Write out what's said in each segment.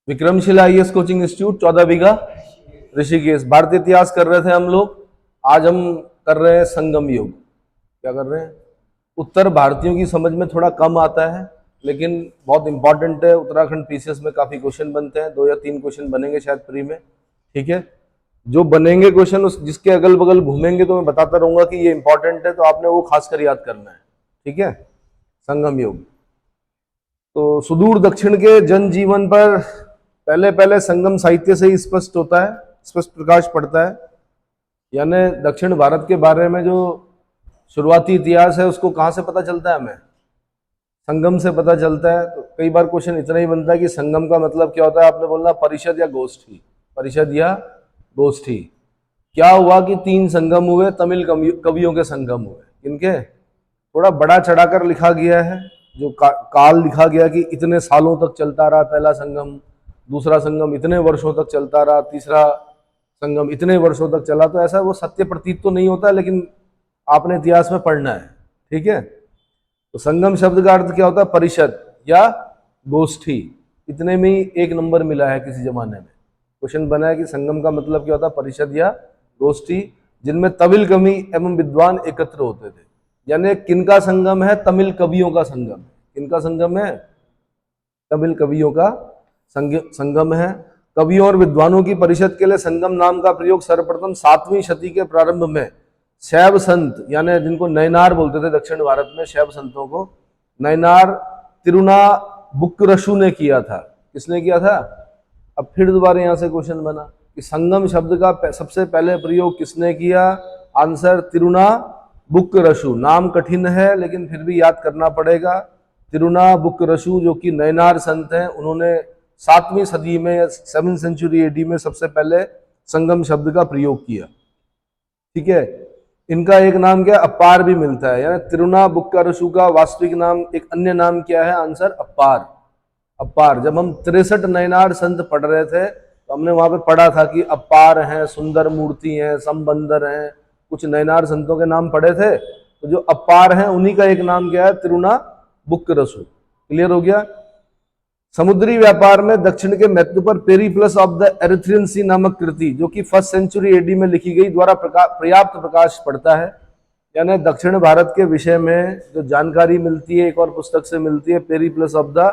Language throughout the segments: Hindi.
विक्रमशिला आईएएस कोचिंग इंस्टीट्यूट 14 बीघा ऋषिकेश। भारतीय इतिहास कर रहे थे हम लोग। आज हम कर रहे हैं संगम युग। क्या कर रहे हैं? उत्तर भारतीयों की समझ में थोड़ा कम आता है लेकिन बहुत इंपॉर्टेंट है। उत्तराखंड पीसीएस में काफी क्वेश्चन बनते हैं, 2 या 3 क्वेश्चन बनेंगे शायद प्री में। ठीक है, जो बनेंगे क्वेश्चन उस जिसके अगल बगल घूमेंगे तो मैं बताता रहूंगा कि ये इंपॉर्टेंट है, तो आपने वो खासकर याद करना है। ठीक है, संगम युग। तो सुदूर दक्षिण के जनजीवन पर पहले पहले संगम साहित्य से ही स्पष्ट होता है, स्पष्ट प्रकाश पड़ता है। यानी दक्षिण भारत के बारे में जो शुरुआती इतिहास है उसको कहाँ से पता चलता है? हमें संगम से पता चलता है। तो कई बार क्वेश्चन इतना ही बनता है कि संगम का मतलब क्या होता है? आपने बोलना परिषद या गोष्ठी, परिषद या गोष्ठी। क्या हुआ कि 3 संगम हुए, तमिल कवियों के संगम हुए। इनके थोड़ा बड़ा चढ़ाकर लिखा गया है, जो काल लिखा गया कि इतने सालों तक चलता रहा पहला संगम, दूसरा संगम इतने वर्षों तक चलता रहा, तीसरा संगम इतने वर्षों तक चला। तो ऐसा वो सत्य प्रतीत तो नहीं होता, लेकिन आपने इतिहास में पढ़ना है। ठीक है, तो संगम शब्द का अर्थ क्या होता है? परिषद या गोष्ठी। इतने में ही 1 नंबर मिला है किसी जमाने में। क्वेश्चन बना है कि संगम का मतलब क्या होता है? परिषद या गोष्ठी, जिनमें तमिल कवि एवं विद्वान एकत्र होते थे। यानी किनका संगम है? तमिल कवियों का संगम। किनका संगम है? तमिल कवियों का संगम है। कवियों और विद्वानों की परिषद के लिए संगम नाम का प्रयोग सर्वप्रथम 7वीं शती के प्रारंभ में शैव संत, यानी जिनको नयनार बोलते थे दक्षिण भारत में, शैव संतों को नयनार तिरुनाबुक्कुरशु ने किया था। किसने किया था? अब फिर दोबारा यहां से क्वेश्चन बना कि संगम शब्द का सबसे पहले प्रयोग किसने किया? आंसर तिरुनाबुक्कुरशु। नाम कठिन है लेकिन फिर भी याद करना पड़ेगा। तिरुनाबुक्कुरशु जो कि नयनार संत हैं, उन्होंने 7वीं सदी में या 7th सेंचुरी एडी में सबसे पहले संगम शब्द का प्रयोग किया। ठीक है, इनका एक नाम क्या? अपार भी मिलता है। यानी तिरुनाबुक्कुरशु का वास्तविक नाम, एक अन्य नाम क्या है? आंसर अपार। अपार। जब हम 63 नयनार संत पढ़ रहे थे तो हमने वहां पे पढ़ा था कि अपार हैं, सुंदर मूर्ति हैं, संबंदर हैं, कुछ नयनार संतों के नाम पढ़े थे। तो जो अपार हैं उन्हीं का एक नाम क्या है? तिरुनाबुक्कुरशु। क्लियर हो गया? समुद्री व्यापार में दक्षिण के महत्व पर पेरीप्लस ऑफ द एरिथ्रियन सी नामक कृति, जो कि 1st सेंचुरी एडी में लिखी गई, द्वारा पर्याप्त प्रकाश पड़ता है। यानी दक्षिण भारत के विषय में जो जानकारी मिलती है एक और पुस्तक से मिलती है, पेरीप्लस ऑफ द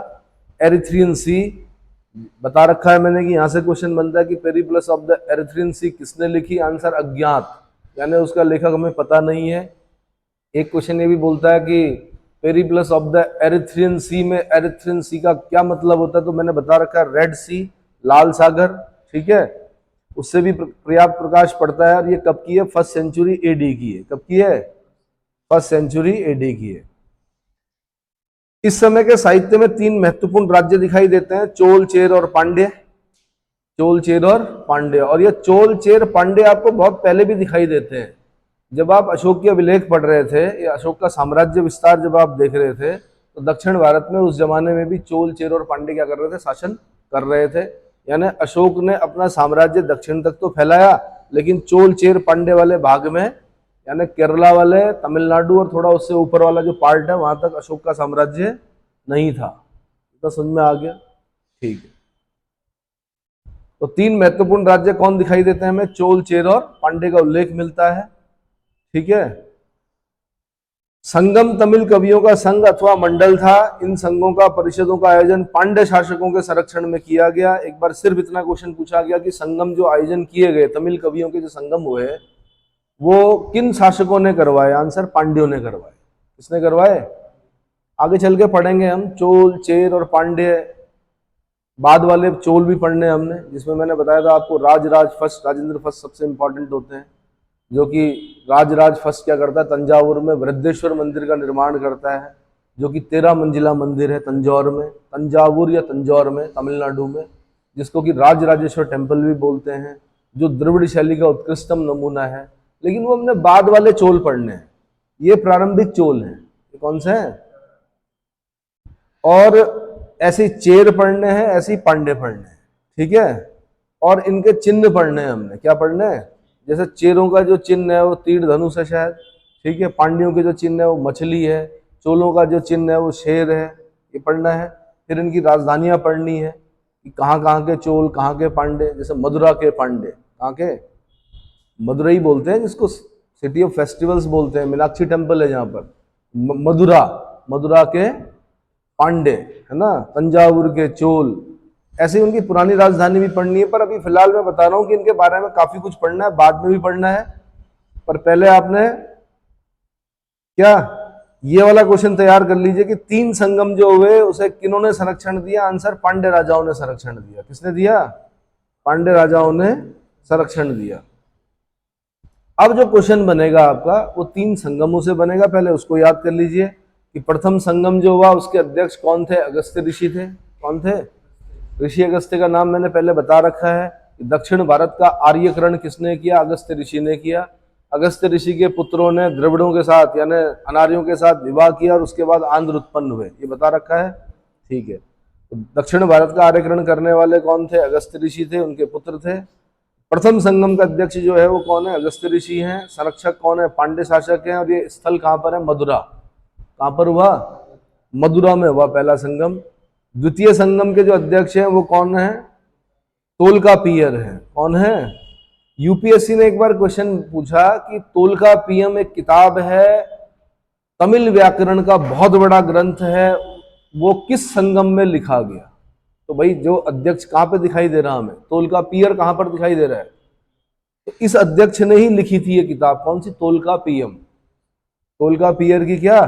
एरिथ्रियन सी। बता रखा है मैंने कि यहां से क्वेश्चन बनता है कि पेरीप्लस ऑफ द एरिथ्रियन सी किसने लिखी? आंसर अज्ञात, यानी उसका लेखक हमें पता नहीं है। एक क्वेश्चन ये भी बोलता है कि पेरीप्लस ऑफ द एरिथ्रियन सी में एरिथ्रियन सी का क्या मतलब होता है? तो मैंने बता रखा है रेड सी, लाल सागर। ठीक है, उससे भी पर्याप्त प्रकाश पड़ता है। और ये कब की है? 1st सेंचुरी एडी की है। कब की है? 1st सेंचुरी एडी की है। इस समय के साहित्य में 3 महत्वपूर्ण राज्य दिखाई देते हैं, चोल, चेर और पांड्य। चोल, चेर और पांड्य। और ये चोल, चेर, पांड्य आपको बहुत पहले भी दिखाई देते हैं। जब आप अशोक के अभिलेख पढ़ रहे थे या अशोक का साम्राज्य विस्तार जब आप देख रहे थे, तो दक्षिण भारत में उस जमाने में भी चोल, चेर और पांड्य क्या कर रहे थे? शासन कर रहे थे। यानी अशोक ने अपना साम्राज्य दक्षिण तक तो फैलाया, लेकिन चोल, चेर, पांड्य वाले भाग में, यानी केरला वाले, तमिलनाडु और थोड़ा उससे ऊपर वाला जो पार्ट है, वहां तक अशोक का साम्राज्य नहीं था। तो समझ में आ गया? ठीक है, तो 3 महत्वपूर्ण राज्य कौन दिखाई देते हैं हमें? चोल, चेर और पांड्य का उल्लेख मिलता है। ठीक है, संगम तमिल कवियों का संघ अथवा मंडल था। इन संघों का, परिषदों का आयोजन पांड्य शासकों के संरक्षण में किया गया। एक बार सिर्फ इतना क्वेश्चन पूछा गया कि संगम जो आयोजन किए गए, तमिल कवियों के जो संगम हुए, वो किन शासकों ने करवाए? आंसर पांड्यों ने करवाए। किसने करवाए? आगे चल के पढ़ेंगे हम चोल, चेर और पांड्य। बाद वाले चोल भी पढ़ने हमने, जिसमें मैंने बताया था आपको राजराज फर्स्ट, राजेंद्र फर्स्ट सबसे इंपॉर्टेंट होते हैं। जो कि राजराज फर्स्ट क्या करता है? तंजावुर में वृद्धेश्वर मंदिर का निर्माण करता है, जो कि 13 मंजिला मंदिर है तंजौर में, तंजावुर या तंजौर में, तमिलनाडु में, जिसको कि राजराजेश्वर टेम्पल भी बोलते हैं, जो द्रविड़ शैली का उत्कृष्टतम नमूना है। लेकिन वो हमने बाद वाले चोल पढ़ने हैं। ये प्रारंभिक चोल हैं। ये कौन से हैं? और ऐसे चेर पढ़ने हैं, ऐसे पांड्य पढ़ने हैं। ठीक है, और इनके चिन्ह पढ़ने हैं हमने। क्या पढ़ने हैं? जैसे चेरों का जो चिन्ह है वो तीर धनुष है शायद। ठीक है, पांड्यों के जो चिन्ह है वो मछली है, चोलों का जो चिन्ह है वो शेर है। ये पढ़ना है। फिर इनकी राजधानियां पढ़नी है, कि कहाँ कहाँ के चोल, कहाँ के पांडे। जैसे मदुरा के पांडे, कहाँ के? मदुरई बोलते हैं जिसको, सिटी ऑफ फेस्टिवल्स बोलते हैं, मीनाक्षी टेम्पल है जहाँ पर। मदुरा, मदुरा के पांडे, है ना। तंजावुर के चोल। ऐसे ही उनकी पुरानी राजधानी भी पढ़नी है, पर अभी फिलहाल मैं बता रहा हूँ कि इनके बारे में काफी कुछ पढ़ना है, बाद में भी पढ़ना है। पर पहले आपने क्या ये वाला क्वेश्चन तैयार कर लीजिए कि 3 संगम जो हुए उसे किन्होंने संरक्षण दिया? आंसर, पांडे राजाओं ने संरक्षण दिया। किसने दिया? पांडे राजाओं ने संरक्षण दिया। अब जो क्वेश्चन बनेगा आपका वो 3 संगमों से बनेगा, पहले उसको याद कर लीजिए कि प्रथम संगम जो हुआ उसके अध्यक्ष कौन थे? अगस्त्य ऋषि थे। कौन थे? ऋषि अगस्त्य का नाम मैंने पहले बता रखा है। दक्षिण भारत का आर्यकरण किसने किया? अगस्त्य ऋषि ने किया। अगस्त्य ऋषि के पुत्रों ने द्रविड़ों के साथ यानी अनार्यों के साथ विवाह किया और उसके बाद आंध्र उत्पन्न हुए, ये बता रखा है। ठीक है, तो दक्षिण भारत का आर्यकरण करने वाले कौन थे? अगस्त्य ऋषि थे, उनके पुत्र थे। प्रथम संगम का अध्यक्ष जो है वो कौन है? अगस्त्य ऋषि हैं। संरक्षक कौन है? पांडे शासक हैं। और ये स्थल कहाँ पर है? मदुरा। कहाँ पर हुआ? मदुरा में हुआ पहला संगम। द्वितीय संगम के जो अध्यक्ष हैं वो कौन है? तोलकापियर है। कौन है? यूपीएससी ने एक बार क्वेश्चन पूछा कि तोलकापियम एक किताब है, तमिल व्याकरण का बहुत बड़ा ग्रंथ है, वो किस संगम में लिखा गया? तो भाई जो अध्यक्ष कहां पे दिखाई दे रहा हमें? तोलकापियर कहां पर दिखाई दे रहा है? तो इस अध्यक्ष ने ही लिखी थी ये किताब। कौन सी? तोलकापियम। तोलकापियर की क्या?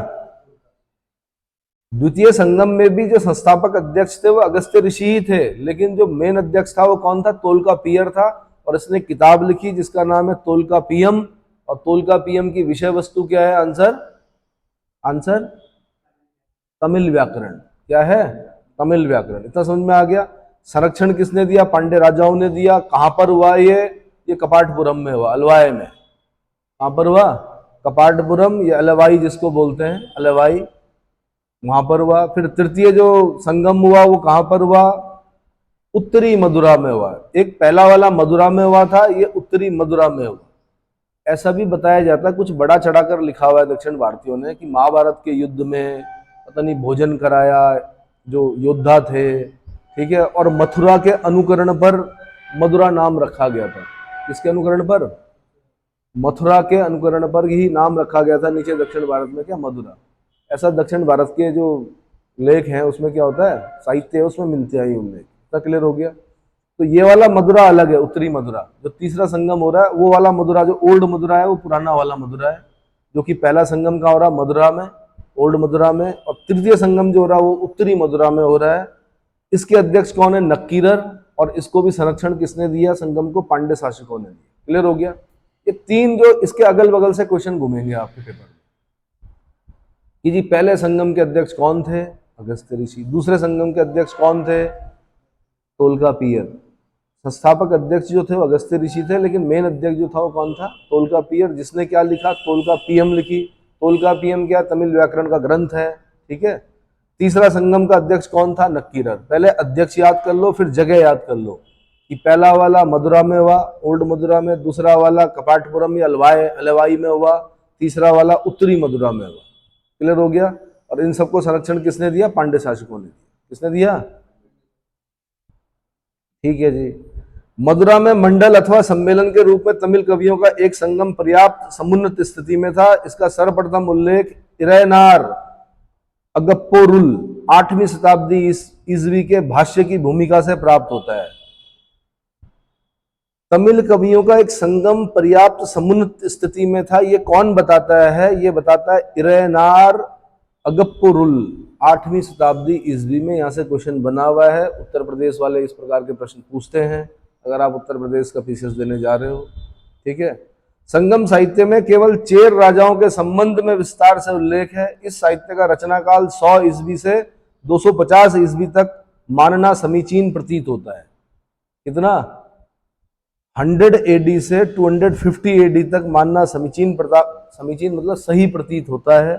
द्वितीय संगम में भी जो संस्थापक अध्यक्ष थे वो अगस्त्य ऋषि ही थे, लेकिन जो मेन अध्यक्ष था वो कौन था? तोलकापियर था। और इसने किताब लिखी जिसका नाम है तोलकापियम। और तोलकापियम की विषय वस्तु क्या है? आंसर, आंसर तमिल व्याकरण। क्या है? तमिल व्याकरण। इतना समझ में आ गया? संरक्षण किसने दिया? पांडे राजाओं ने दिया। कहां पर हुआ ये कपाटपुरम में हुआ, अलवाई में। कहां पर हुआ? कपाटपुरम या अलवाई जिसको बोलते हैं, अलवाई, वहां पर हुआ। फिर तृतीय जो संगम हुआ वो कहां पर हुआ? उत्तरी मदुरा में हुआ। एक पहला वाला मदुरा में हुआ था, ये उत्तरी मदुरा में हुआ। ऐसा भी बताया जाता है, कुछ बड़ा चढ़ाकर लिखा हुआ है दक्षिण भारतीयों ने, कि महाभारत के युद्ध में पता नहीं भोजन कराया जो योद्धा थे, ठीक है, और मथुरा के अनुकरण पर मदुरा नाम रखा गया था। किसके अनुकरण पर? मथुरा के अनुकरण पर ही नाम रखा गया था नीचे दक्षिण भारत में, क्या? मदुरा। ऐसा दक्षिण भारत के जो लेख हैं उसमें क्या होता है, साहित्य है, उसमें मिलते हैं ये उल्लेख। इतना क्लियर हो गया? तो ये वाला मदुरा अलग है, उत्तरी मदुरा। जो तीसरा संगम हो रहा है वो वाला मदुरा, जो ओल्ड मदुरा है वो पुराना वाला मदुरा है। जो कि पहला संगम का हो रहा है मदुरा में, ओल्ड मदुरा में, और तृतीय संगम जो हो रहा है वो उत्तरी मदुरा में हो रहा है। इसके अध्यक्ष कौन है? नक्कीरर। और इसको भी संरक्षण किसने दिया संगम को? पांडे शासकों ने दिया। क्लियर हो गया? ये 3 जो इसके अगल बगल से क्वेश्चन घूमेंगे आपके पेपर में कि जी पहले संगम के अध्यक्ष कौन थे? अगस्त्य ऋषि। दूसरे संगम के अध्यक्ष कौन थे? तोलकापियर। संस्थापक अध्यक्ष जो थे वो अगस्त्य ऋषि थे, लेकिन मेन अध्यक्ष जो था वो कौन था? तोलकापियर, जिसने क्या लिखा? तोलकापियम लिखी। तोलकापियम क्या? तमिल व्याकरण का ग्रंथ है। ठीक है। तीसरा संगम का अध्यक्ष कौन था? नक्कीरर। पहले अध्यक्ष याद कर लो, फिर जगह याद कर लो कि पहला वाला मदुरा में हुआ, ओल्ड मदुरा में, दूसरा वाला कपाटपुरम या अलवाई में हुआ, तीसरा वाला उत्तरी मदुरा में हुआ। क्लियर हो गया? और इन सबको संरक्षण किसने दिया? पांडे शासकों ने दिया। किसने दिया? ठीक है जी। मदुरा में मंडल अथवा सम्मेलन के रूप में तमिल कवियों का एक संगम पर्याप्त समुन्नत स्थिति में था। इसका सर्वप्रथम उल्लेख इरैनार अगप्पोरुल 8वीं शताब्दी ईस्वी के भाष्य की भूमिका से प्राप्त होता है। तमिल कवियों का एक संगम पर्याप्त समुन्नत स्थिति में था, ये कौन बताता है? ये बताता है इरैनार अगप्पोरुल, 8वीं शताब्दी ईस्वी में। यहाँ से क्वेश्चन बना हुआ है। उत्तर प्रदेश वाले इस प्रकार के प्रश्न पूछते हैं अगर आप उत्तर प्रदेश का पीसीएस देने जा रहे हो। ठीक है। संगम साहित्य में केवल चेर राजाओं के संबंध में विस्तार से उल्लेख है। इस साहित्य का रचना काल 100 ईस्वी से 250 ईस्वी तक मानना समीचीन प्रतीत होता है। कितना? 100 एडी से 250 एडी तक मानना समीचीन मतलब सही प्रतीत होता है।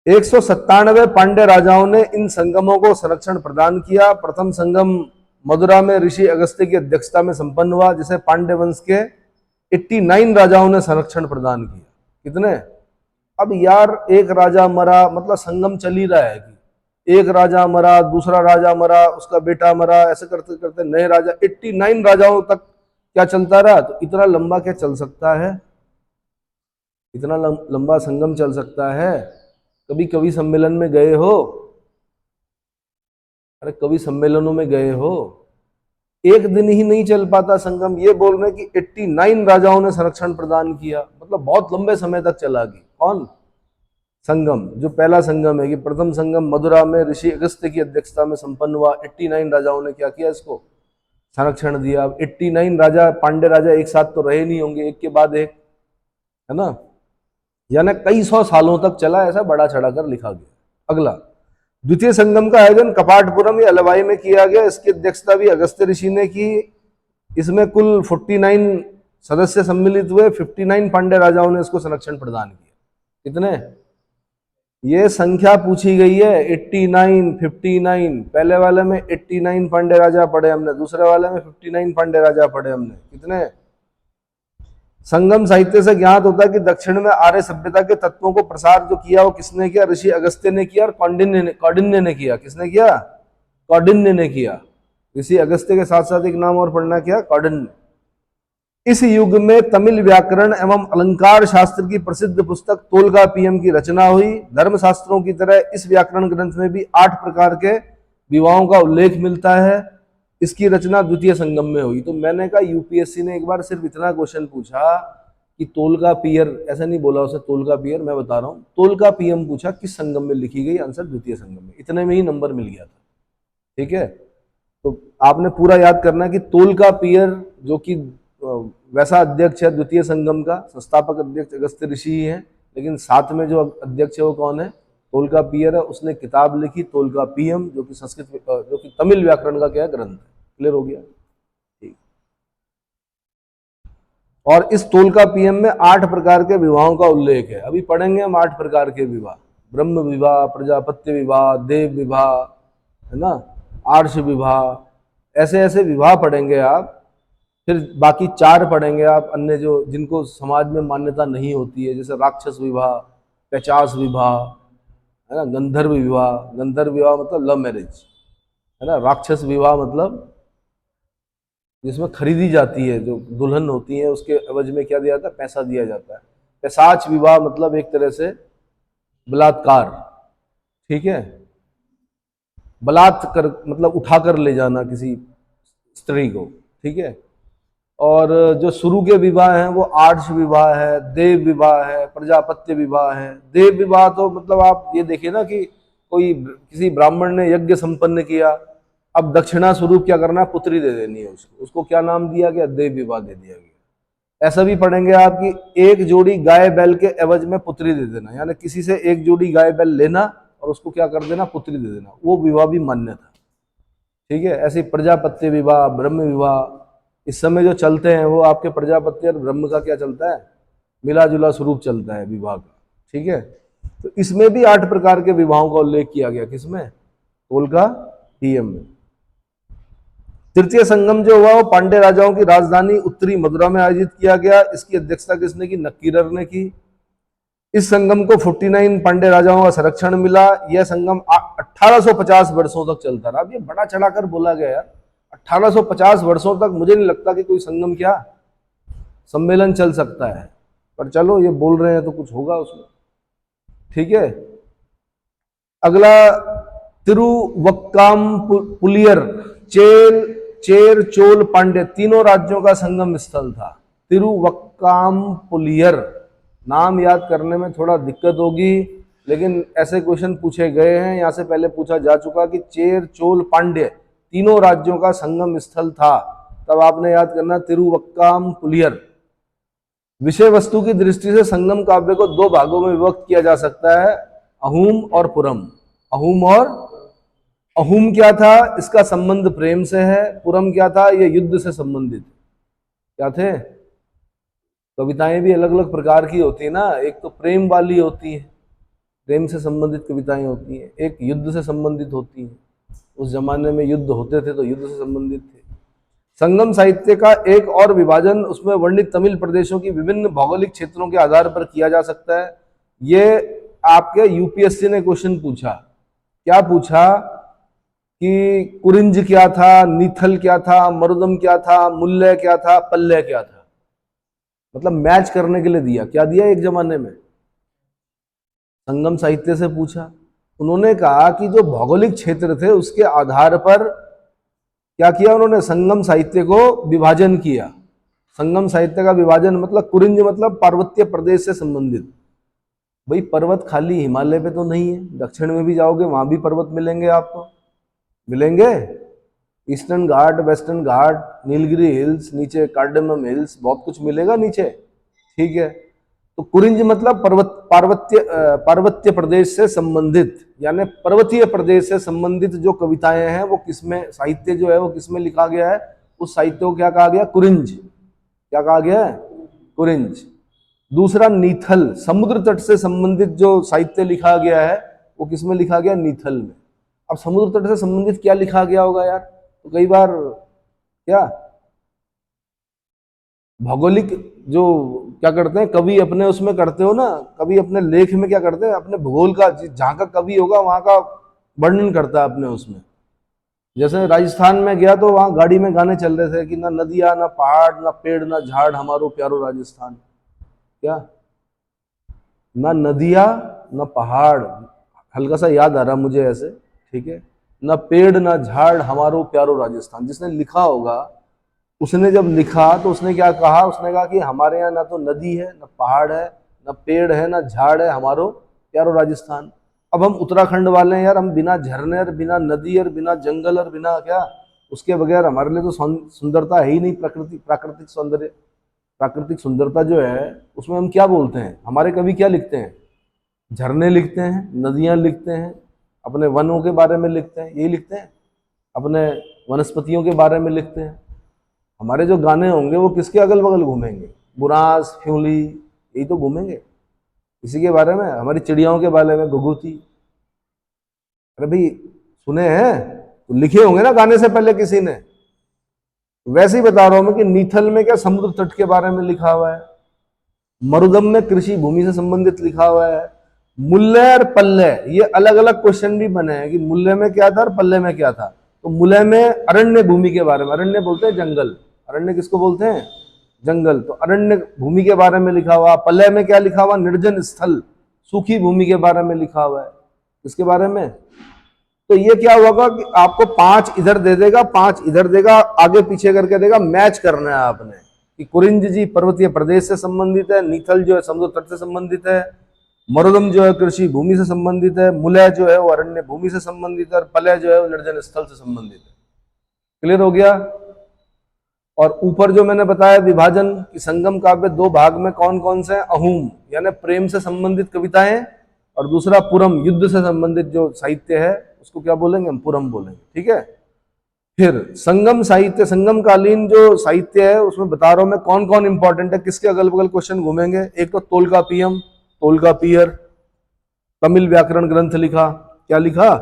197 पांड्य राजाओं ने इन संगमों को संरक्षण प्रदान किया। प्रथम संगम मदुरा में ऋषि अगस्त्य की अध्यक्षता में संपन्न हुआ, जिसे पांड्य वंश के 89 राजाओं ने संरक्षण प्रदान किया। कितने? अब यार एक राजा मरा मतलब संगम चल ही रहा है कि एक राजा मरा, दूसरा राजा मरा, उसका बेटा मरा, ऐसे करते करते नए राजा, 89 राजाओं तक क्या चलता रहा। तो इतना लंबा क्या चल सकता है, इतना लंबा संगम चल सकता है। कभी कवि सम्मेलन में गए हो, अरे कवि सम्मेलनों में गए हो, एक दिन ही नहीं चल पाता संगम। ये बोल रहे कि 89 राजाओं ने संरक्षण प्रदान किया, मतलब बहुत लंबे समय तक चला गया। कौन? संगम। जो पहला संगम है कि प्रथम संगम मदुरा में ऋषि अगस्त्य की अध्यक्षता में संपन्न हुआ। 89 राजाओं ने क्या किया, इसको संरक्षण दिया। 89 राजा, पांड्य राजा एक साथ तो रहे नहीं होंगे, एक के बाद एक, है ना, यानी कई सौ सालों तक चला, ऐसा बड़ा चढ़ा कर लिखा गया। अगला, द्वितीय संगम का आयोजन कपाटपुरम या अलवाई में किया गया। इसकी अध्यक्षता भी अगस्त्य ऋषि ने की। इसमें कुल 49 सदस्य सम्मिलित हुए। 59 पांड्य राजाओं ने इसको संरक्षण प्रदान किया। कितने? ये संख्या पूछी गई है, 89, 59। पहले वाले में 89 पांड्य राजा पढ़े हमने, दूसरे वाले में 59 पांड्य राजा पढ़े हमने। कितने? संगम साहित्य से ज्ञात होता है कि दक्षिण में आर्य सभ्यता के तत्वों को प्रसार जो किया वो किसने किया? ऋषि अगस्त्य ने किया और कौंडिन्य ने किया। किसने किया? कौंडिन्य ने किया। ऋषि अगस्त्य के साथ साथ एक नाम और पढ़ना, क्या? कौंडिन्य। इस युग में तमिल व्याकरण एवं अलंकार शास्त्र की प्रसिद्ध पुस्तक तोल्कापियम की रचना हुई। धर्म शास्त्रों की तरह इस व्याकरण ग्रंथ में भी 8 प्रकार के विवाहों का उल्लेख मिलता है। इसकी रचना द्वितीय संगम में हुई। तो मैंने कहा यूपीएससी ने एक बार सिर्फ इतना क्वेश्चन पूछा कि तोल्कापियर, ऐसा नहीं बोला उसे तोल्कापियर, मैं बता रहा हूं तोल्कापियम पूछा, किस संगम में लिखी गई? आंसर द्वितीय संगम में। इतने में ही नंबर मिल गया था। ठीक है, तो आपने पूरा याद करना कि तोल्कापियर जो कि वैसा अध्यक्ष है द्वितीय संगम का, संस्थापक अध्यक्ष अगस्त्य ऋषि ही है, लेकिन साथ में जो अध्यक्ष है वो कौन है? तोल्कापियर है। उसने किताब लिखी तोल्कापियम, जो कि संस्कृत, जो कि तमिल व्याकरण का क्या ग्रंथ है। क्लियर हो गया? ठीक। और इस तोल्कापियम में 8 प्रकार के विवाहों का उल्लेख है। अभी पढ़ेंगे हम 8 प्रकार के विवाह। ब्रह्म विवाह, प्रजापत्य विवाह, देव विवाह, है ना, आर्ष विवाह, ऐसे ऐसे विवाह पढ़ेंगे आप। फिर बाकी 4 पढ़ेंगे आप अन्य, जो जिनको समाज में मान्यता नहीं होती है, जैसे राक्षस विवाह, पैचास विवाह, है ना, गंधर्व विवाह। गंधर्व विवाह मतलब लव मैरिज, है ना। राक्षस विवाह मतलब जिसमें खरीदी जाती है, जो दुल्हन होती है उसके एवज में क्या दिया जाता है? पैसा दिया जाता है। पैशाच विवाह मतलब एक तरह से बलात्कार। ठीक है, बलात्कार मतलब उठाकर ले जाना किसी स्त्री को। ठीक है, और जो शुरू के विवाह हैं वो आर्ष विवाह है, देव विवाह है, प्रजापत्य विवाह है। देव विवाह तो मतलब आप ये देखिए ना कि कोई किसी ब्राह्मण ने यज्ञ संपन्न किया, अब दक्षिणा स्वरूप क्या करना? पुत्री दे देनी है उसको। उसको क्या नाम दिया गया? देव विवाह दे दिया गया। ऐसा भी पढ़ेंगे आप कि एक जोड़ी गाय बैल के एवज में पुत्री दे देना, यानी किसी से एक जोड़ी गाय बैल लेना और उसको क्या कर देना? पुत्री दे देना। वो विवाह भी मान्य था। ठीक है, ऐसे प्रजापत्य विवाह, ब्रह्म विवाह, इस समय जो चलते हैं वो आपके प्रजापति और ब्रह्म का क्या चलता है? मिला जुला स्वरूप चलता है विवाह का। ठीक है, तो इसमें भी 8 प्रकार के विवाहों का उल्लेख किया गया। किसमें? तोल्कापियम में। तृतीय संगम जो हुआ वो पांड्य राजाओं की राजधानी उत्तरी मदुरा में आयोजित किया गया। इसकी अध्यक्षता किसने की? नक्कीरर ने की। इस संगम को 49 पांड्य राजाओं का संरक्षण मिला। यह संगम 1850 वर्षों तक चलता रहा। अब ये बड़ा चढ़ाकर बोला गया यार, 1850 वर्षों तक मुझे नहीं लगता कि कोई संगम क्या सम्मेलन चल सकता है, पर चलो ये बोल रहे हैं तो कुछ होगा उसमें। ठीक है, अगला, तिरुवक्कामपुलियर, चेर चोल पांड्य तीनों राज्यों का संगम स्थल था। तिरुवक्कामपुलियर नाम याद करने में थोड़ा दिक्कत होगी, लेकिन ऐसे क्वेश्चन पूछे गए हैं, यहां से पहले पूछा जा चुका कि चेर चोल पांड्य तीनों राज्यों का संगम स्थल था। तब आपने याद करना तिरुवक्कामपुलियर। विषय वस्तु की दृष्टि से संगम काव्य को 2 भागों में विभक्त किया जा सकता है, अहूम और पुरम। अहूम और अहूम क्या था? इसका संबंध प्रेम से है। पुरम क्या था? ये युद्ध से संबंधित क्या थे? कविताएं भी अलग अलग प्रकार की होती है ना, एक तो प्रेम वाली होती है, प्रेम से संबंधित कविताएं होती हैं, एक युद्ध से संबंधित होती हैं। उस जमाने में युद्ध होते थे तो युद्ध से संबंधित थे। संगम साहित्य का एक और विभाजन उसमें वर्णित तमिल प्रदेशों की विभिन्न भौगोलिक क्षेत्रों के आधार पर किया जा सकता है। ये आपके यूपीएससी ने क्वेश्चन पूछा क्या पूछा कि कुरिंज क्या था, नीथल क्या था, मरुदम क्या था, मुल्य क्या था, पल्लय क्या था। मतलब मैच करने के लिए दिया। क्या दिया एक जमाने में? संगम साहित्य से पूछा। उन्होंने कहा कि जो भौगोलिक क्षेत्र थे उसके आधार पर क्या किया उन्होंने, संगम साहित्य को विभाजन किया। संगम साहित्य का विभाजन मतलब कुरिंज मतलब पार्वत्य प्रदेश से संबंधित। भाई पर्वत खाली हिमालय पे तो नहीं है, दक्षिण में भी जाओगे वहां भी पर्वत मिलेंगे आपको, मिलेंगे। ईस्टर्न घाट, वेस्टर्न घाट, नीलगिरी हिल्स, नीचे कार्डेमम हिल्स, बहुत कुछ मिलेगा नीचे, ठीक है। तो कुरिंज मतलब पार्वत्य प्रदेश से संबंधित, यानी पर्वतीय प्रदेश से संबंधित जो कविताएं हैं वो किसमें, साहित्य जो है वो किसमें लिखा गया है, उस साहित्य को क्या कहा गया, कुरिंज। क्या कहा गया है, कुरिंज। दूसरा नीथल, समुद्र तट से संबंधित जो साहित्य लिखा गया है वो किसमें लिखा गया, नीथल में। अब समुद्र तट से संबंधित क्या लिखा गया होगा यार, तो कई बार क्या भौगोलिक जो क्या करते हैं कवि अपने उसमें करते हो ना, कवि अपने लेख में क्या करते हैं, अपने भूगोल का जहां का कवि होगा वहां का वर्णन करता है अपने उसमें। जैसे राजस्थान में गया तो वहां गाड़ी में गाने चल रहे थे कि ना नदियां ना पहाड़ ना पेड़ ना झाड़ हमारो प्यारो राजस्थान। क्या, ना नदियां ना पहाड़, हल्का सा याद आ रहा मुझे ऐसे, ठीक है, ना पेड़ ना झाड़ हमारो प्यारो राजस्थान। जिसने लिखा होगा उसने जब लिखा तो उसने क्या कहा, उसने कहा कि हमारे यहाँ ना तो नदी है ना पहाड़ है ना पेड़ है ना झाड़ है, हमारो प्यारो राजस्थान। अब हम उत्तराखंड वाले हैं यार, हम बिना झरने और बिना नदी और बिना जंगल और बिना क्या उसके बगैर हमारे लिए तो सुंदरता है ही नहीं। प्रकृति, प्राकृतिक सौंदर्य, प्राकृतिक सुंदरता जो है उसमें हम क्या बोलते हैं, हमारे कवि क्या लिखते हैं, झरने लिखते हैं, नदियां लिखते हैं, अपने वनों के बारे में लिखते हैं, यही लिखते हैं, अपने वनस्पतियों के बारे में लिखते हैं। हमारे जो गाने होंगे वो किसके अगल बगल घूमेंगे, बुरांस फ्यूली, यही तो घूमेंगे। इसी के बारे में, हमारी चिड़ियाओं के बारे में, घुघुती। अरे भाई सुने हैं तो लिखे होंगे ना गाने से पहले किसी ने। वैसे ही बता रहा हूं मैं कि नीथल में क्या समुद्र तट के बारे में लिखा हुआ है, मरुदम में कृषि भूमि से संबंधित लिखा हुआ है। मुल्य और पल्लय ये अलग अलग क्वेश्चन भी बने हैं कि मुल्य में क्या था और पल्लय में क्या था। तो मुल्य में अरण्य भूमि के बारे में, अरण्य बोलते हैं जंगल, अरण्य किसको बोलते हैं, जंगल, तो अरण्य भूमि के बारे में लिखा हुआ। पल्लय में क्या लिखा हुआ, निर्जन स्थल, सूखी भूमि के बारे में लिखा हुआ है। इसके बारे में तो ये क्या होगा कि आपको 5 इधर दे देगा, 5 इधर देगा, आगे पीछे करके देगा, मैच करना है आपने कि कुरिंज जी पर्वतीय प्रदेश से संबंधित है, नीथल जो है समुद्र तट से संबंधित है, मरुदम जो है कृषि भूमि से संबंधित है, मुलय जो है वो अरण्य भूमि से संबंधित है, और पलय जो है वो निर्जन स्थल से संबंधित है। क्लियर हो गया। और ऊपर जो मैंने बताया विभाजन कि संगम काव्य 2 भाग में कौन कौन से, अहूम यानी प्रेम से संबंधित कविताएं, और दूसरा पुरम युद्ध से संबंधित जो साहित्य है उसको क्या बोलेंगे, हम पुरम बोलेंगे, ठीक है। फिर संगम साहित्य, संगम कालीन जो साहित्य है उसमें बता रहा हूं मैं कौन कौन इंपॉर्टेंट है, किसके अगल बगल क्वेश्चन घूमेंगे। एक तो तोलकापियम, तोलकापियर, तमिल व्याकरण ग्रंथ लिखा। क्या लिखा,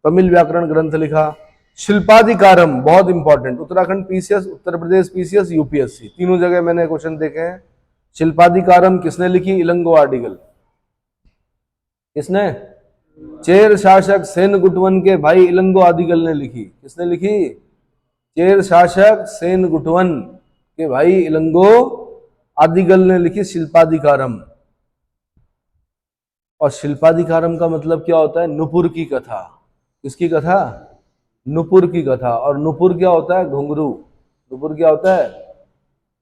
तमिल व्याकरण ग्रंथ लिखा। शिल्पाधिकारम बहुत important, Uttarakhand PCS, Uttar Pradesh PCS, UPSC, तीनों जगह मैंने क्वेश्चन देखे हैं। शिल्पाधिकारम किसने लिखी, इलंगो आर्टिकल। किसने, चेर शासक सेन गुटवन के भाई इलंगो आदिगल ने लिखी। किसने लिखी, चेर शासक सेन गुटवन के भाई इलंगो आदिगल ने लिखी शिल्पाधिकारम। और शिल्पाधिकारम का मतलब क्या होता है, नुपुर की कथा। किसकी कथा, नुपुर की कथा। और नुपुर क्या होता है, घुंघरू। नुपुर क्या होता है,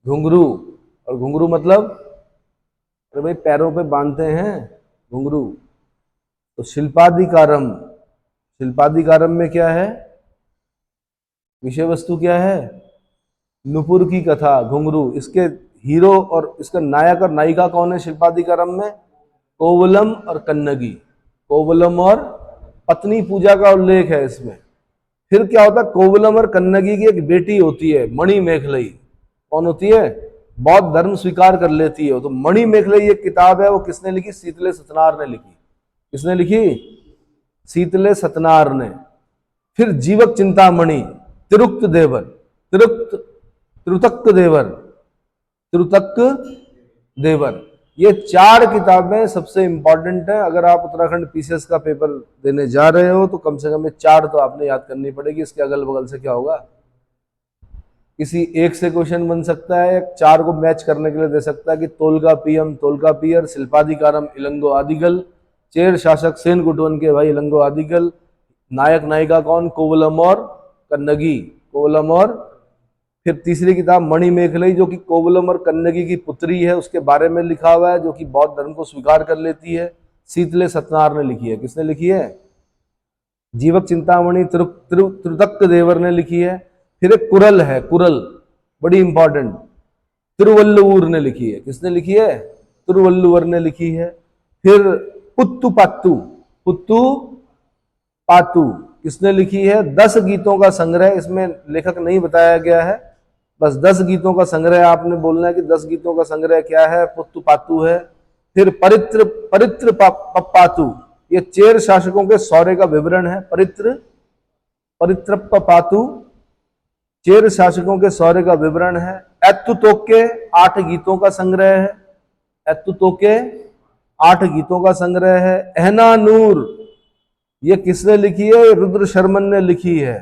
घुंघरू। और घुंघरू मतलब अरे भाई पैरों पे बांधते हैं घुंघरू। तो शिल्पाधिकारम, शिल्पाधिकारम में क्या है, विषय वस्तु क्या है, नुपुर की कथा, घुंघरू। इसके हीरो और इसका नायक और नायिका कौन है शिल्पाधिकारम में, कोवलम और कन्नगी। कोवलम और पत्नी पूजा का उल्लेख है इसमें। फिर क्या होता है, कोवलम और कन्नगी की एक बेटी होती है मणि मेखलई। कौन होती है, बौद्ध धर्म स्वीकार कर लेती है। तो मणि मेखलई एक किताब है, वो किसने लिखी, शीतले सतनार ने लिखी। किसने लिखी, शीतले सतनार ने। फिर जीवक चिंतामणि, तिरुक्त देवर, तिरुक्त, तिरुतक देवर, तिरुतक देवर। ये 4 किताबें सबसे इंपॉर्टेंट है। अगर आप उत्तराखंड पीसीएस का पेपर देने जा रहे हो तो कम से कम ये 4 तो आपने याद करनी पड़ेगी। इसके अगल बगल से क्या होगा, किसी एक से क्वेश्चन बन सकता है, 4 को मैच करने के लिए दे सकता है कि तोलका पीएम तोलका पियर, शिल्पाधिकारम इलंगो आदिगल, चेर शासक सेन कुटवन के भाई इलंगो आदिगल, नायक नायिका कौन, कोवलम और कन्नगी, कोवलम और फिर तीसरी किताब मणिमेखलई जो कि कोवलम और कन्नगी की पुत्री है, उसके बारे में लिखा हुआ है, जो कि बौद्ध धर्म को स्वीकार कर लेती है। शीतले सतनार ने लिखी है। किसने लिखी है? जीवक चिंतामणि त्रुतक देवर ने लिखी है। फिर एक कुरल है, कुरल बड़ी इंपॉर्टेंट, तिरुवल्लुवर ने लिखी है। किसने लिखी है? तिरुवल्लुवर ने लिखी है। फिर पुत्तु पात्तु, पुत्तु पातु किसने लिखी है? 10 गीतों का संग्रह, इसमें लेखक नहीं बताया गया है, बस 10 गीतों का संग्रह आपने बोलना है कि 10 गीतों का संग्रह क्या है, पुत्तु पातु है। फिर परित्र परित्र पातु, ये चेर शासकों के शौर्य का विवरण है। परित्र परित्रप पातु चेर शासकों के शौर्य का विवरण है। एत्तुतोके 8 गीतों का संग्रह है। एत्तुतोके 8 गीतों का संग्रह है। एहनानूर ये किसने लिखी है? रुद्र शर्मन ने लिखी है।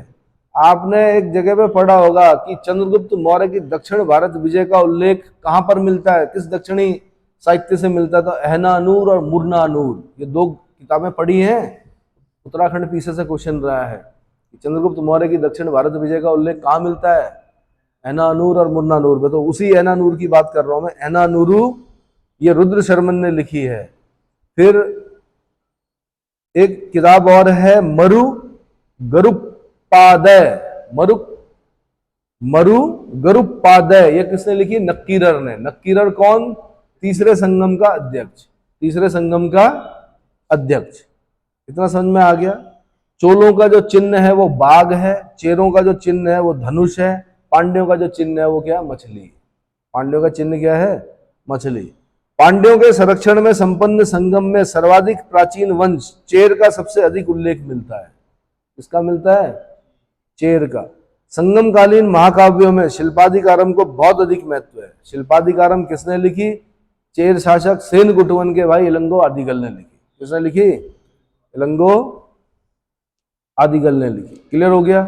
आपने एक जगह पे पढ़ा होगा कि चंद्रगुप्त मौर्य की दक्षिण भारत विजय का उल्लेख कहां पर मिलता है, किस दक्षिणी साहित्य से मिलता है? तो एहनानूर और मुरनानूर, ये 2 किताबें पढ़ी हैं। उत्तराखंड पीछे से क्वेश्चन रहा है कि चंद्रगुप्त मौर्य की दक्षिण भारत विजय का उल्लेख कहां मिलता है? एहनानूर और मुरनानूर में। तो उसी एहनानूर की बात कर रहा हूं मैं। एहनानूरू ये रुद्र शर्मन ने लिखी है। फिर एक किताब और है मरु गरुपादय, मरु गरुपादय, ये किसने लिखी? नक्कीरर ने। नक्कीरर कौन? तीसरे संगम का अध्यक्ष, तीसरे संगम का अध्यक्ष। इतना समझ में आ गया? चोलों का जो चिन्ह है वो बाघ है, चेरों का जो चिन्ह है वो धनुष है, पांड्यों का जो चिन्ह है वो क्या? मछली। पांड्यों का चिन्ह क्या है? मछली। पांड्यों के संरक्षण में संपन्न संगम में सर्वाधिक प्राचीन वंश चेर का सबसे अधिक उल्लेख मिलता है। किसका मिलता है? चेर का। संगमकालीन महाकाव्यों में शिल्पाधिकारम को बहुत अधिक महत्व है। शिल्पाधिकारम किसने लिखी? चेर शासक सेन कुटवन के भाई इलंगो आदिगल ने लिखी। किसने लिखी? इलंगो आदिगल ने लिखी। क्लियर हो गया?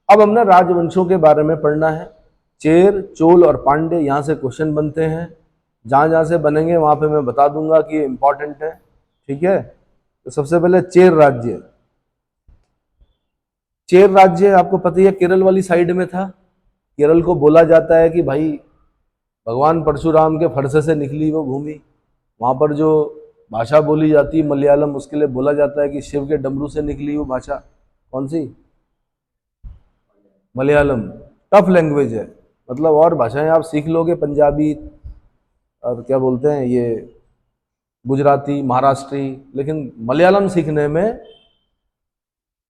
अब हमने राजवंशों के बारे में पढ़ना है। चेर, चोल और पांडे, यहां से क्वेश्चन बनते हैं। जहां जहां से बनेंगे वहां पे मैं बता दूंगा कि ये इंपॉर्टेंट है। ठीक है? तो सबसे पहले चेर राज्य। चेर राज्य आपको पता ही है केरल वाली साइड में था। केरल को बोला जाता है कि भाई भगवान परशुराम के फरसे से निकली वो भूमि। वहां पर जो भाषा बोली जाती है मलयालम, उसके लिए बोला जाता है कि शिव के डमरू से निकली वो भाषा। कौन सी? मलयालम। टफ लैंग्वेज है, मतलब और भाषाएं आप सीख लोगे, पंजाबी और क्या बोलते हैं ये गुजराती, महाराष्ट्री, लेकिन मलयालम सीखने में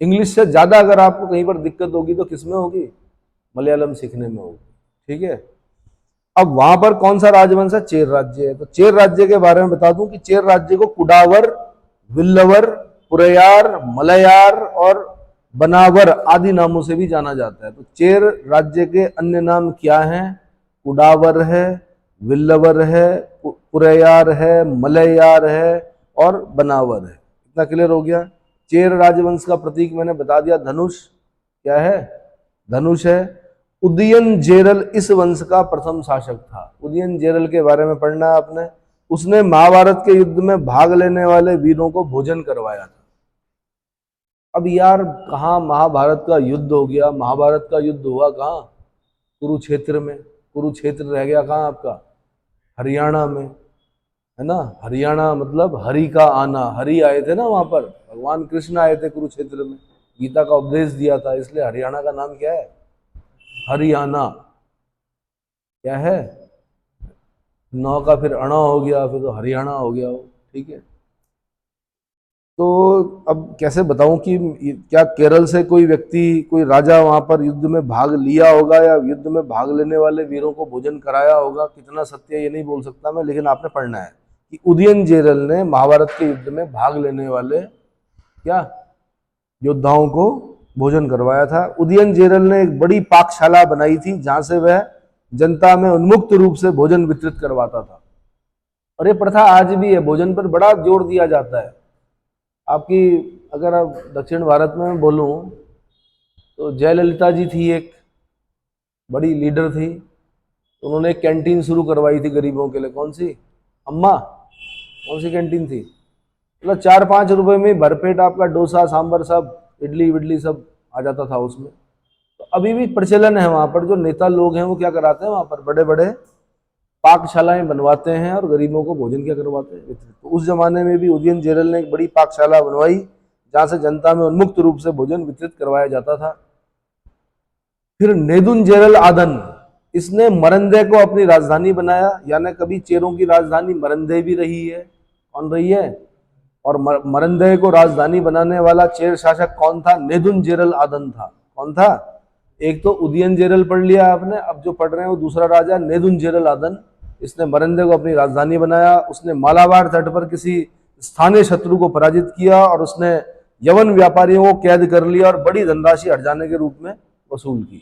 इंग्लिश से ज्यादा अगर आपको कहीं पर दिक्कत होगी तो किसमें होगी? मलयालम सीखने में होगी। ठीक है? अब वहां पर कौन सा राजवंश है? चेर राज्य है। तो चेर राज्य के बारे में बता दूं कि चेर राज्य को कुडावर, विल्लवर, पुरयार, मलयार और बनावर आदि नामों से भी जाना जाता है। तो चेर राज्य के अन्य नाम क्या हैं? कुडावर है, विल्लवर है, पुरयार है, मलयार है और बनावर है। इतना क्लियर हो गया? चेर राजवंश का प्रतीक मैंने बता दिया, धनुष। क्या है? धनुष है। उदयन जेरल इस वंश का प्रथम शासक था। उदयन जेरल के बारे में पढ़ना है आपने। उसने महाभारत के युद्ध में भाग लेने वाले वीरों को भोजन करवाया था। अब यार कहाँ महाभारत का युद्ध हो गया? महाभारत का युद्ध हुआ कहाँ? कुरुक्षेत्र में। कुरुक्षेत्र रह गया कहाँ आपका? हरियाणा में, है ना? हरियाणा मतलब हरि का आना। हरि आए थे ना वहां पर, भगवान कृष्ण आए थे कुरुक्षेत्र में, गीता का उपदेश दिया था, इसलिए हरियाणा का नाम क्या है? हरियाणा। क्या है? नौ का फिर अणा हो गया, फिर तो हरियाणा हो गया वो। ठीक है? तो अब कैसे बताऊं कि क्या केरल से कोई व्यक्ति, कोई राजा वहां पर युद्ध में भाग लिया होगा या युद्ध में भाग लेने वाले वीरों को भोजन कराया होगा? कितना सत्य ये नहीं बोल सकता मैं, लेकिन आपने पढ़ना है कि उदयन जेरल ने महाभारत के युद्ध में भाग लेने वाले क्या योद्धाओं को भोजन करवाया था। उदयन जेरल ने एक बड़ी पाकशाला बनाई थी जहां से वह जनता में उन्मुक्त रूप से भोजन वितरित करवाता था। और ये प्रथा आज भी है, भोजन पर बड़ा जोर दिया जाता है। आपकी अगर आप दक्षिण भारत में बोलूं तो जयललिता जी थी, एक बड़ी लीडर थी, उन्होंने एक कैंटीन शुरू करवाई थी गरीबों के लिए। कौन सी अम्मा, कौन सी कैंटीन थी? मतलब 4-5 रुपए में भरपेट आपका डोसा सांभर सब, इडली विडली सब आ जाता था उसमें। तो अभी भी प्रचलन है वहां पर, जो नेता लोग हैं वो क्या कराते हैं, वहां पर बड़े बड़े पाकशालाएं बनवाते हैं और गरीबों को भोजन क्या करवाते हैं, वितरित। तो उस जमाने में भी उदयन जेरल ने एक बड़ी पाकशाला बनवाई जहां से जनता में उन्मुक्त रूप से भोजन वितरित करवाया जाता था। फिर नेदुन जेरल आदन, इसने मरंदे को अपनी राजधानी बनाया, यानी कभी चेरों की राजधानी मरंदे भी रही है। कौन रही है? और मरंदे को राजधानी बनाने वाला चेर शासक कौन था? नेदुन जेरल आदन था। कौन था? एक तो उदयन जेरल पढ़ लिया आपने, अब जो पढ़ रहे हैं वो दूसरा राजा नेदुन जेरल आदन। इसने मरंदे को अपनी राजधानी बनाया, उसने मालाबार तट पर किसी स्थानीय शत्रु को पराजित किया और उसने यवन व्यापारियों को कैद कर लिया और बड़ी धनराशि हर्जाने के रूप में वसूल की।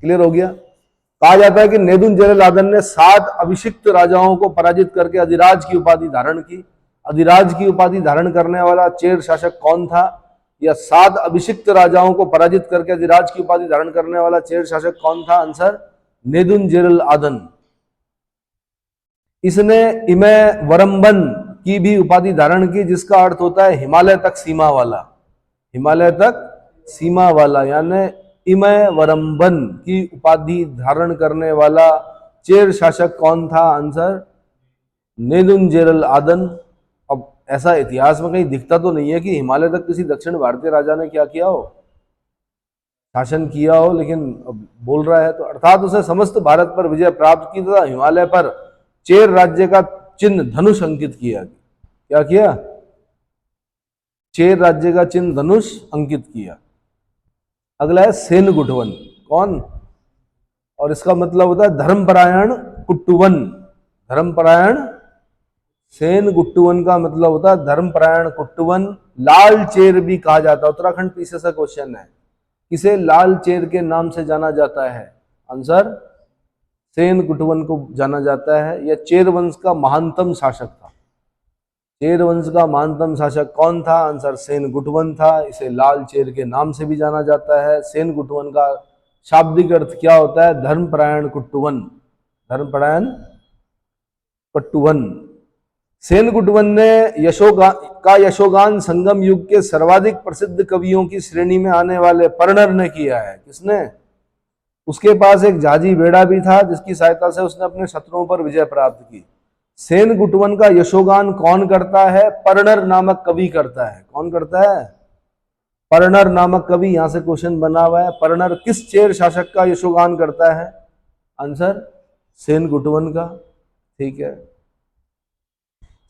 क्लियर हो गया? कहा जाता है कि नेदुन जेरल आदन ने 7 अभिषिक्त राजाओं को पराजित करके अधिराज की उपाधि धारण की। अधिराज की उपाधि धारण करने वाला चेर शासक कौन था? या 7 अभिषिक्त राजाओं को पराजित करके अधिराज की उपाधि धारण करने वाला चेर शासक कौन था? आंसर नेदुन जेरल आदन। इसने इमय वरम्बन की भी उपाधि धारण की, जिसका अर्थ होता है हिमालय तक सीमा वाला। हिमालय तक सीमा वाला, यानी इमय वरम्बन की उपाधि धारण करने वाला चेर शासक कौन था? आंसर नेदुन जेरल आदन। अब ऐसा इतिहास में कहीं दिखता तो नहीं है कि हिमालय तक किसी दक्षिण भारतीय राजा ने क्या किया हो, शासन किया हो, लेकिन अब बोल रहा है तो अर्थात उसे समस्त भारत पर विजय प्राप्त की तथा हिमालय पर चेर राज्य का चिन्ह धनुष अंकित किया। क्या किया? चेर राज्य का चिन्ह धनुष अंकित किया। अगला है सेन गुटवन। कौन? और इसका मतलब होता है धर्मपरायण कुट्टुवन। धर्मपरायण, सेन गुट्टुवन का मतलब होता है धर्मपरायण कुट्टुवन। लाल चेर भी कहा जाता है। उत्तराखंड पीछे से क्वेश्चन है, किसे लाल चेर के नाम से जाना जाता है? आंसर सेन गुटवन को जाना जाता है। यह चेर वंश का महानतम शासक था। चेर वंश का महानतम शासक कौन था? आंसर सेन गुटवन था। इसे लाल चेर के नाम से भी जाना जाता है। सेन गुटवन का शाब्दिक अर्थ क्या होता है? धर्मपरायण कुट्टुवन। धर्मपरायण कुट्टुवन। सेन गुटवन ने यशोगान संगम युग के सर्वाधिक प्रसिद्ध कवियों की श्रेणी में आने वाले पर्णर ने किया है। किसने? उसके पास एक जाजी बेड़ा भी था जिसकी सहायता से उसने अपने शत्रुओं पर विजय प्राप्त की। सेन गुटवन का यशोगान कौन करता है? पर्णर नामक कवि करता है। कौन करता है? पर्णर नामक कवि। यहां से क्वेश्चन बना हुआ है, पर्णर किस चेर शासक का यशोगान करता है? आंसर सेन गुटवन का। ठीक है।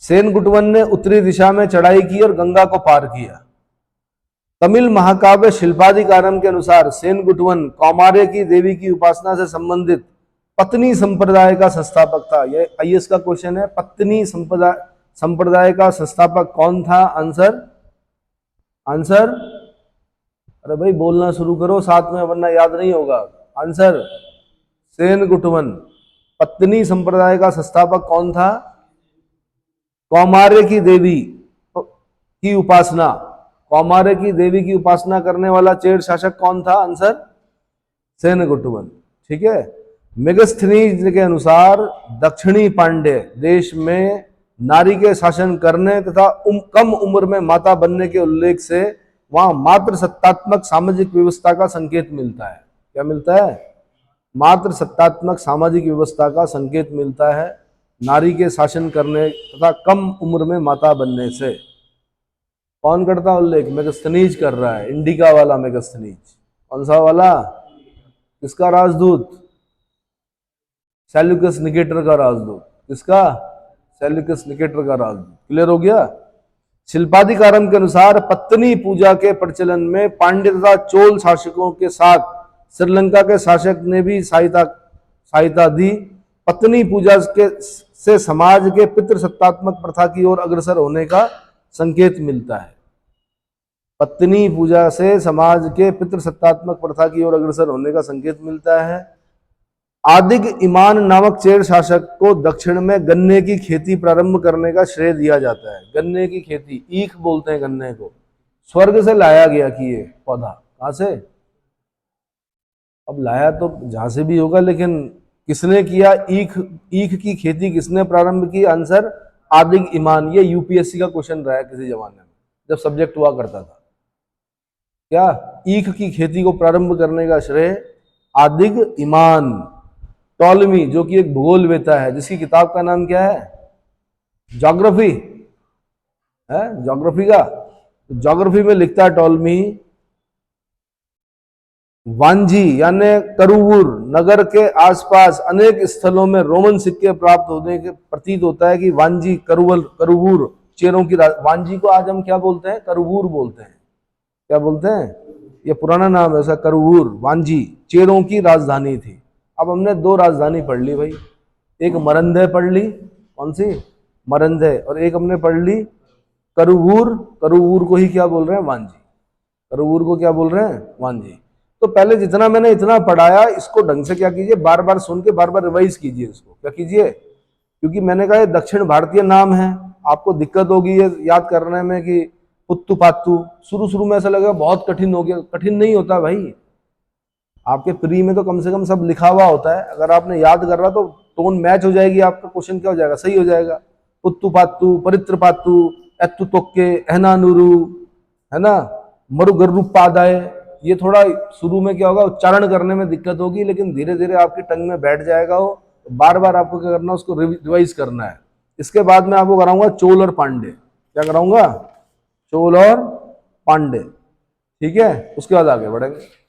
सेन गुटवन ने उत्तरी दिशा में चढ़ाई की और गंगा को पार किया। तमिल महाकाव्य शिल्पाधिकारम के अनुसार सेन गुटवन कौमार्य की देवी की उपासना से संबंधित पत्नी संप्रदाय का संस्थापक था। यह आईएएस का क्वेश्चन है। पत्नी संप्रदाय का संस्थापक कौन था? आंसर अरे भाई बोलना शुरू करो साथ में, वरना याद नहीं होगा। आंसर सेन गुटवन। पत्नी संप्रदाय का संस्थापक कौन था? कौमार्य की देवी की उपासना, कौमार्य की देवी की उपासना करने वाला चेर शासक कौन था? आंसर सेन गुटवन। ठीक है। मेगस्थनीज के अनुसार दक्षिणी पांड्य देश में नारी के शासन करने तथा कम उम्र में माता बनने के उल्लेख से वहां मात्र सत्तात्मक सामाजिक व्यवस्था का संकेत मिलता है। क्या मिलता है? मात्र सत्तात्मक सामाजिक व्यवस्था का संकेत मिलता है नारी के शासन करने तथा कम उम्र में माता बनने से। कौन करता उल्लेख? मेगस्थनीज कर रहा है, इंडिका वाला मेगस्थनीज। कौन सा वाला? किसका राजदूत? सेल्यूकस निकेटर का राजदूत। किसका? सेल्यूकस निकेटर का राजदूत। क्लियर हो गया? शिल्पाधिकारम के अनुसार पत्नी पूजा के प्रचलन में पांड्य तथा चोल शासकों के साथ श्रीलंका के शासक ने भी सहायता दी। पत्नी पूजा से समाज के पितृसत्तात्मक प्रथा की ओर अग्रसर होने का संकेत मिलता है। पत्नी पूजा से समाज के पितृसत्तात्मक प्रथा की ओर अग्रसर होने का संकेत मिलता है। आदिग ईमान नामक चेर शासक को दक्षिण में गन्ने की खेती प्रारंभ करने का श्रेय दिया जाता है। गन्ने की खेती, ईख बोलते हैं गन्ने को, स्वर्ग से लाया गया कि ये पौधा कहां से? अब लाया तो जहां से भी होगा, लेकिन किसने किया? ईख, ईख की खेती किसने प्रारंभ की? आंसर आदिग ईमान। ये यूपीएससी का क्वेश्चन रहा है किसी जमाने में जब सब्जेक्ट हुआ करता था। क्या? ईख की खेती को प्रारंभ करने का श्रेय आदिग ईमान। टॉलमी, जो कि एक भूगोलवेता है, जिसकी किताब का नाम क्या है? ज्योग्राफी है, ज्योग्राफी का। ज्योग्राफी में लिखता है टॉलमी, वांझी यानी करूवूर नगर के आसपास अनेक स्थलों में रोमन सिक्के प्राप्त होने के प्रतीत होता है कि वांझी करूवूर चेरों की वांझी को आज हम क्या बोलते हैं? करूवूर बोलते हैं। क्या बोलते हैं? ये पुराना नाम है ऐसा, करूवूर। वांझी चेरों की राजधानी थी। अब हमने दो राजधानी पढ़ ली भाई, एक मरंधे पढ़ ली, कौन सी? मरंधे, और एक हमने पढ़ ली करूवूर। करूवूर को ही क्या बोल रहे हैं? वांझी। करूवूर को क्या बोल रहे हैं? वांझी। तो पहले जितना मैंने इतना पढ़ाया, इसको ढंग से क्या कीजिए, बार बार सुन के बार बार रिवाइज कीजिए इसको। क्या कीजिए? क्योंकि मैंने कहा ये दक्षिण भारतीय नाम है, आपको दिक्कत होगी ये याद करने में कि पुत्तु पात्तु, शुरू शुरू में ऐसा लगा बहुत कठिन हो गया। कठिन नहीं होता भाई, आपके प्री में तो कम से कम सब लिखा हुआ होता है। अगर आपने याद कर रहा तो टोन मैच हो जाएगी, आपका क्वेश्चन क्या हो जाएगा? सही हो जाएगा। पुत्तु पात्तु, परित्र पात्तु, एत्तु तोक्के, एहनानुरु, है ना, मरुगर्रु पादाय। ये थोड़ा शुरू में क्या होगा, उच्चारण करने में दिक्कत होगी, लेकिन धीरे धीरे आपकी टंग में बैठ जाएगा वो। बार बार आपको क्या करना है, उसको रिवाइज करना है। इसके बाद मैं आपको कराऊंगा चोल और पांडे। क्या कराऊंगा? चोल और पांडे। ठीक है, उसके बाद आगे बढ़ेंगे।